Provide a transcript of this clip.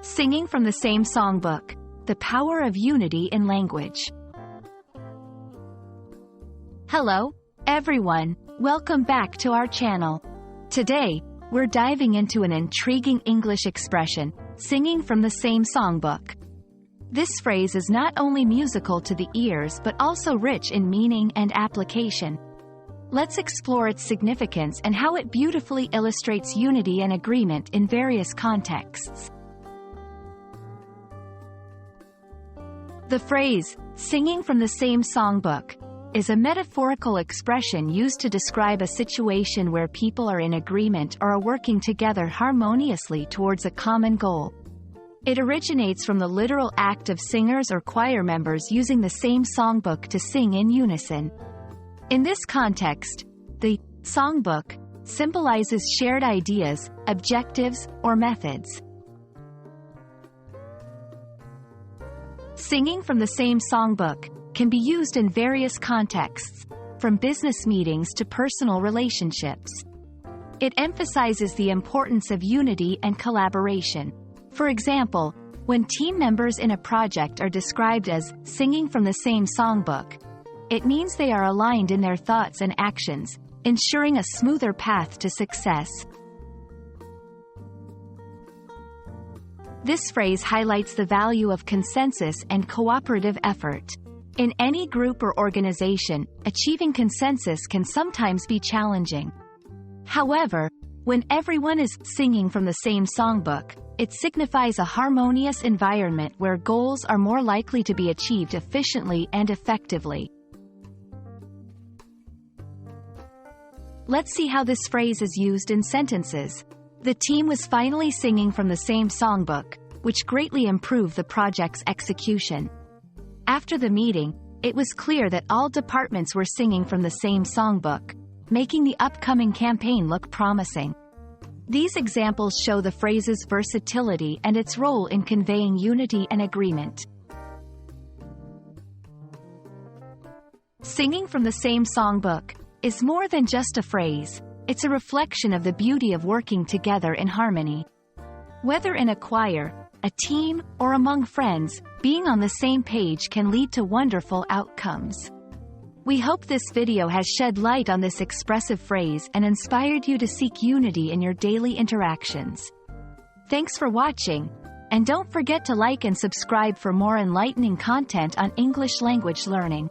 Singing from the same songbook. The power of unity in language. Hello, everyone. Welcome back to our channel. Today, we're diving into an intriguing English expression, singing from the same songbook. This phrase is not only musical to the ears but also rich in meaning and application. Let's explore its significance and how it beautifully illustrates unity and agreement in various contexts. The phrase, singing from the same songbook, is a metaphorical expression used to describe a situation where people are in agreement or are working together harmoniously towards a common goal. It originates from the literal act of singers or choir members using the same songbook to sing in unison. In this context, the songbook symbolizes shared ideas, objectives, or methods. Singing from the same songbook can be used in various contexts, from business meetings to personal relationships. It emphasizes the importance of unity and collaboration. For example, when team members in a project are described as singing from the same songbook, it means they are aligned in their thoughts and actions, ensuring a smoother path to success. This phrase highlights the value of consensus and cooperative effort. In any group or organization, achieving consensus can sometimes be challenging. However, when everyone is singing from the same songbook, it signifies a harmonious environment where goals are more likely to be achieved efficiently and effectively. Let's see how this phrase is used in sentences. The team was finally singing from the same songbook, which greatly improved the project's execution. After the meeting, it was clear that all departments were singing from the same songbook, making the upcoming campaign look promising. These examples show the phrase's versatility and its role in conveying unity and agreement. Singing from the same songbook is more than just a phrase. It's a reflection of the beauty of working together in harmony. Whether in a choir, a team, or among friends, being on the same page can lead to wonderful outcomes. We hope this video has shed light on this expressive phrase and inspired you to seek unity in your daily interactions. Thanks for watching, and don't forget to like and subscribe for more enlightening content on English language learning.